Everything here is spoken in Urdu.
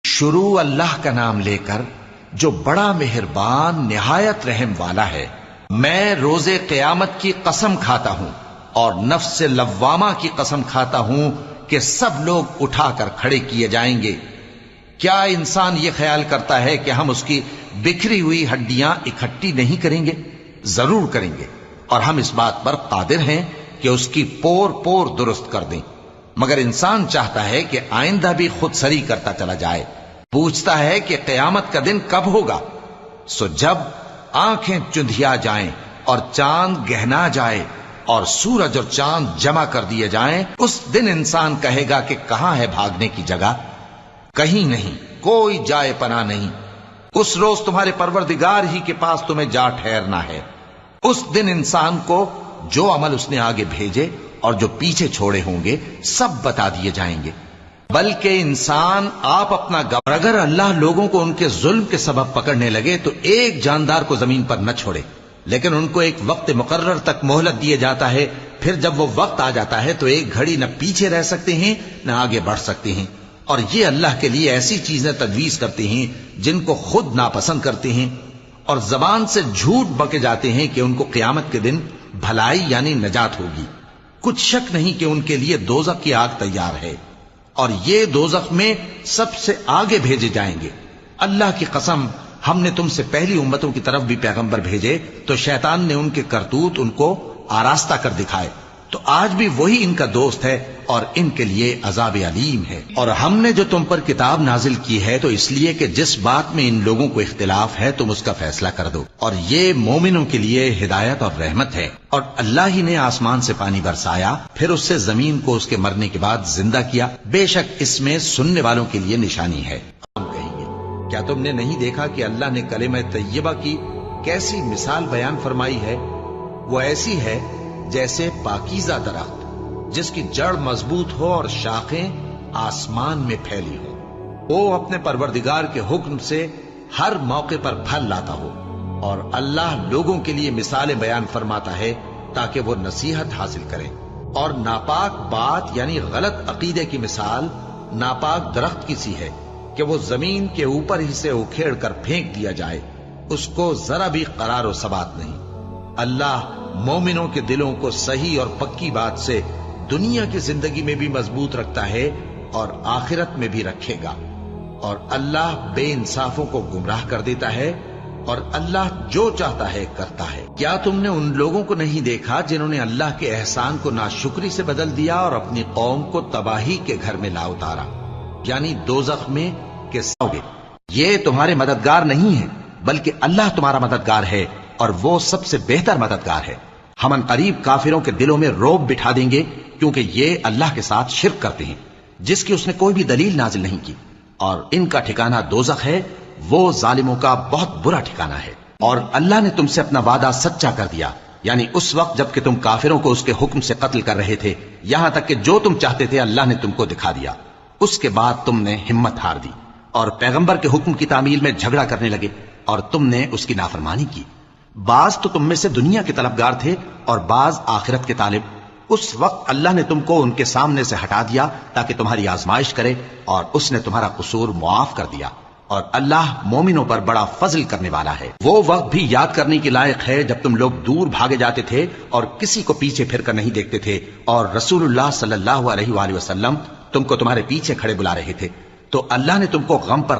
شروع اللہ کا نام لے کر جو بڑا مہربان نہایت رحم والا ہے۔ میں روز قیامت کی قسم کھاتا ہوں اور نفس لوامہ کی قسم کھاتا ہوں کہ سب لوگ اٹھا کر کھڑے کیے جائیں گے۔ کیا انسان یہ خیال کرتا ہے کہ ہم اس کی بکھری ہوئی ہڈیاں اکٹھی نہیں کریں گے؟ ضرور کریں گے، اور ہم اس بات پر قادر ہیں کہ اس کی پور پور درست کر دیں۔ مگر انسان چاہتا ہے کہ آئندہ بھی خود سری کرتا چلا جائے، پوچھتا ہے کہ قیامت کا دن کب ہوگا۔ سو جب آنکھیں چندھیا جائیں اور چاند گہنا جائے اور سورج اور چاند جمع کر دیے جائیں، اس دن انسان کہے گا کہ کہاں ہے بھاگنے کی جگہ؟ کہیں نہیں، کوئی جائے پناہ نہیں۔ اس روز تمہارے پروردگار ہی کے پاس تمہیں جا ٹھہرنا ہے۔ اس دن انسان کو جو عمل اس نے آگے بھیجے اور جو پیچھے چھوڑے ہوں گے سب بتا دیے جائیں گے۔ بلکہ انسان آپ اپنا گواہ، اگر اللہ لوگوں کو ان کے ظلم کے سبب پکڑنے لگے تو ایک جاندار کو زمین پر نہ چھوڑے، لیکن ان کو ایک وقت مقرر تک مہلت دیے جاتا ہے۔ پھر جب وہ وقت آ جاتا ہے تو ایک گھڑی نہ پیچھے رہ سکتے ہیں نہ آگے بڑھ سکتے ہیں، اور یہ اللہ کے لیے ایسی چیزیں تجویز کرتے ہیں جن کو خود ناپسند کرتے ہیں، اور زبان سے جھوٹ بکے جاتے ہیں کہ ان کو قیامت کے دن بھلائی یعنی نجات ہوگی۔ کچھ شک نہیں کہ ان کے لیے دوزخ کی آگ تیار ہے، اور یہ دوزخ میں سب سے آگے بھیجے جائیں گے۔ اللہ کی قسم، ہم نے تم سے پہلی امتوں کی طرف بھی پیغمبر بھیجے تو شیطان نے ان کے کرتوت ان کو آراستہ کر دکھائے، تو آج بھی وہی ان کا دوست ہے اور ان کے لیے عذاب علیم ہے۔ اور ہم نے جو تم پر کتاب نازل کی ہے تو اس لیے کہ جس بات میں ان لوگوں کو اختلاف ہے تم اس کا فیصلہ کر دو، اور یہ مومنوں کے لیے ہدایت اور رحمت ہے۔ اور اللہ ہی نے آسمان سے پانی برسایا، پھر اس سے زمین کو اس کے مرنے کے بعد زندہ کیا، بے شک اس میں سننے والوں کے لیے نشانی ہے۔ ہم کہیں گے، کیا تم نے نہیں دیکھا کہ اللہ نے کلمہ طیبہ کی کیسی مثال بیان فرمائی ہے؟ وہ ایسی ہے جیسے پاکیزہ درخت جس کی جڑ مضبوط ہو اور شاخیں آسمان میں پھیلی ہو۔ وہ اپنے پروردگار کے حکم سے ہر موقع پر پھل لاتا ہو، اور اللہ لوگوں کے لیے مثالیں بیان فرماتا ہے تاکہ وہ نصیحت حاصل کریں۔ اور ناپاک بات یعنی غلط عقیدے کی مثال ناپاک درخت کی سی ہے کہ وہ زمین کے اوپر ہی سے اکھیڑ کر پھینک دیا جائے، اس کو ذرا بھی قرار و ثبات نہیں۔ اللہ مومنوں کے دلوں کو صحیح اور پکی بات سے دنیا کی زندگی میں بھی مضبوط رکھتا ہے اور آخرت میں بھی رکھے گا، اور اللہ بے انصافوں کو گمراہ کر دیتا ہے، اور اللہ جو چاہتا ہے کرتا ہے۔ کیا تم نے ان لوگوں کو نہیں دیکھا جنہوں نے اللہ کے احسان کو ناشکری سے بدل دیا اور اپنی قوم کو تباہی کے گھر میں لا اتارا، یعنی دوزخ میں کہ سوگے؟ یہ تمہارے مددگار نہیں ہے، بلکہ اللہ تمہارا مددگار ہے، اور وہ سب سے بہتر مددگار ہے۔ ہم ان قریب کافروں کے دلوں میں رعب بٹھا دیں گے، کیونکہ یہ اللہ کے ساتھ شرک کرتے ہیں جس کی اس نے کوئی بھی دلیل نازل نہیں کی، اور ان کا ٹھکانہ دوزخ ہے، وہ ظالموں کا بہت برا ٹھکانہ ہے۔ اور اللہ نے تم سے اپنا وعدہ سچا کر دیا، یعنی اس وقت جب کہ تم کافروں کو اس کے حکم سے قتل کر رہے تھے، یہاں تک کہ جو تم چاہتے تھے اللہ نے تم کو دکھا دیا۔ اس کے بعد تم نے ہمت ہار دی اور پیغمبر کے حکم کی تعمیل میں جھگڑا کرنے لگے، اور تم نے اس کی نافرمانی کی۔ بعض تو تم میں سے دنیا کے طلبگار تھے اور بعض آخرت کے طالب۔ اس وقت اللہ نے تم کو ان کے سامنے سے ہٹا دیا تاکہ تمہاری آزمائش کرے، اور اس نے تمہارا قصور معاف کر دیا، اور اللہ مومنوں پر بڑا فضل کرنے والا ہے۔ وہ وقت بھی یاد کرنے کی لائق ہے جب تم لوگ دور بھاگے جاتے تھے اور کسی کو پیچھے پھر کر نہیں دیکھتے تھے، اور رسول اللہ صلی اللہ علیہ وآلہ وسلم تم کو تمہارے پیچھے کھڑے بلا رہے تھے، تو اللہ نے تم کو غم پر